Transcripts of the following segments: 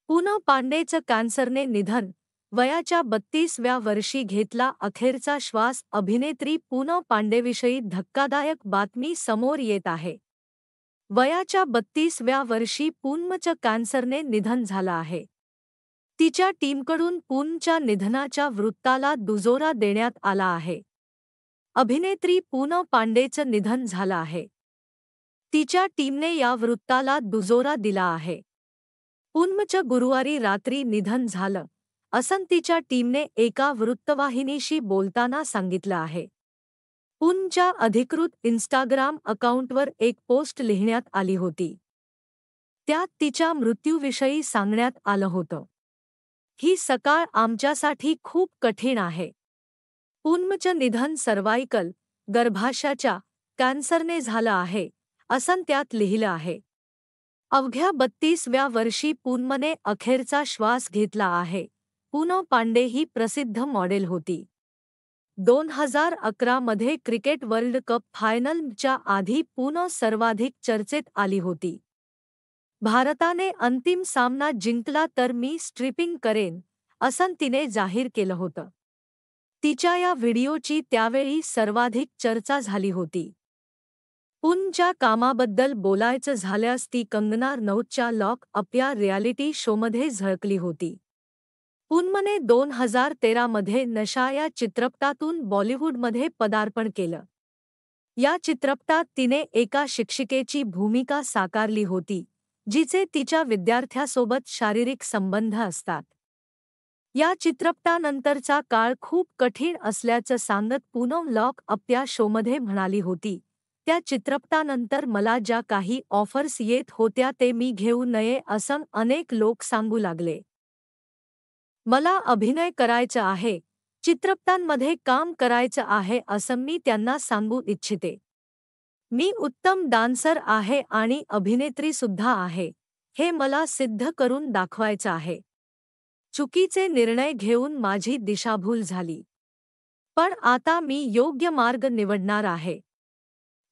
पूनम पांडेचं कॅन्सरने निधन, वयाच्या 32व्या वर्षी घेतला अखेरचा श्वास. अभिनेत्री पूनम पांडेविषयी धक्कादायक बातमी समोर येत आहे. वयाच्या 32व्या वर्षी पूनमचं कॅन्सरने निधन झालं आहे. तिच्या टीमकडून पूनमच्या निधनाच्या वृत्ताला दुजोरा देण्यात आला आहे. अभिनेत्री पूनम पांडेचं निधन झालं आहे. तिच्या टीमने या वृत्ताला दुजोरा दिला आहे. पूनमचं गुरुवारी रात्री निधन झालं, असं तिच्या टीमने एका वृत्तवाहिनीशी बोलताना सांगितलं आहे. पूनमच्या अधिकृत इन्स्टाग्राम अकाउंटवर एक पोस्ट लिहिण्यात आली होती. त्यात तिच्या मृत्यूविषयी सांगण्यात आलं होतं. ही सकाळ आमच्यासाठी खूप कठीण आहे. पूनमचं निधन सर्व्हायकल गर्भाशयाच्या कॅन्सरने झालं आहे, असं त्यात लिहिलं आहे. अवघ्या 32व्या वर्षी पूनमने अखेरचा श्वास घेतला आहे. पूनम पांडे ही प्रसिद्ध मॉडेल होती. 2011 मध्ये क्रिकेट वर्ल्ड कप फायनलच्या आधी पूनम सर्वाधिक चर्चेत आली होती. भारताने अंतिम सामना जिंकला तर मी स्ट्रिपिंग करेन, असं तिने जाहीर केलं होतं. तिच्या या व्हिडिओची त्यावेळी सर्वाधिक चर्चा झाली होती. पूनमच्या कामाबद्दल बोलायचं झाल्यास ती कंगना रनौतच्या लॉक अप या रियालिटी शोमध्ये झळकली होती. पूनमने 2013 मध्ये नशा या चित्रपटातून बॉलिवूडमध्ये पदार्पण केलं. या चित्रपटात तिने एका शिक्षिकेची भूमिका साकारली होती, जिचे तिच्या विद्यार्थ्यासोबत शारीरिक संबंध असतात. या चित्रपटानंतरचा काळ खूप कठीण असल्याचं सांगत पूनम लॉक अप या शोमध्ये म्हणाली होती, त्या चित्रपटानंतर मला ज्या काही ऑफर्स येत होत्या ते मी घेऊ नये असं अनेक लोक सांगू लागले. मला अभिनय करायचा आहे, चित्रपटांमध्ये काम करायचं आहे असं मी त्यांना सांगू इच्छिते. मी उत्तम डान्सर आहे आणि अभिनेत्रीसुद्धा आहे, हे मला सिद्ध करून दाखवायचं आहे. चुकीचे निर्णय घेऊन माझी दिशाभूल झाली. पण आता मी योग्य मार्ग निवडणार आहे.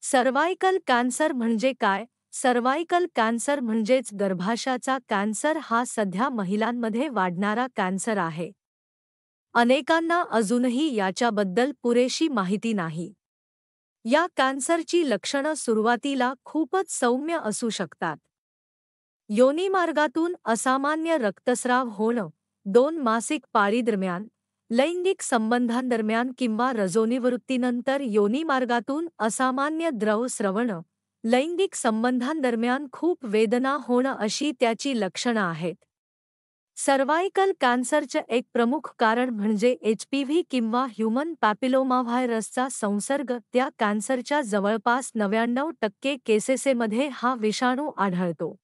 सर्व्हायकल कॅन्सर म्हणजे काय? सर्व्हायकल कॅन्सर म्हणजेच गर्भाशयाचा कॅन्सर हा सध्या महिलांमध्ये वाढणारा कॅन्सर आहे. अनेकांना अजूनही याच्याबद्दल पुरेशी माहिती नाही. या कॅन्सरची लक्षणं सुरुवातीला खूपच सौम्य असू शकतात. योनिमार्गातून असामान्य रक्तस्राव होणं, 2 मासिक पाळीदरम्यान, लैंगिक संबंधांदरम्यान किंवा रजोनिवृत्तीनंतर योनिमार्गातून असामान्य द्रव स्रवणं, लैंगिक संबंधांदरम्यान खूप वेदना होणं अशी त्याची लक्षणं आहेत. सर्व्हायकल कॅन्सरचं एक प्रमुख कारण म्हणजे HPV किंवा ह्यूमन पॅपिलोमा व्हायरसचा संसर्ग. त्या कॅन्सरच्या जवळपास 99% केसेसमध्ये हा विषाणू आढळतो.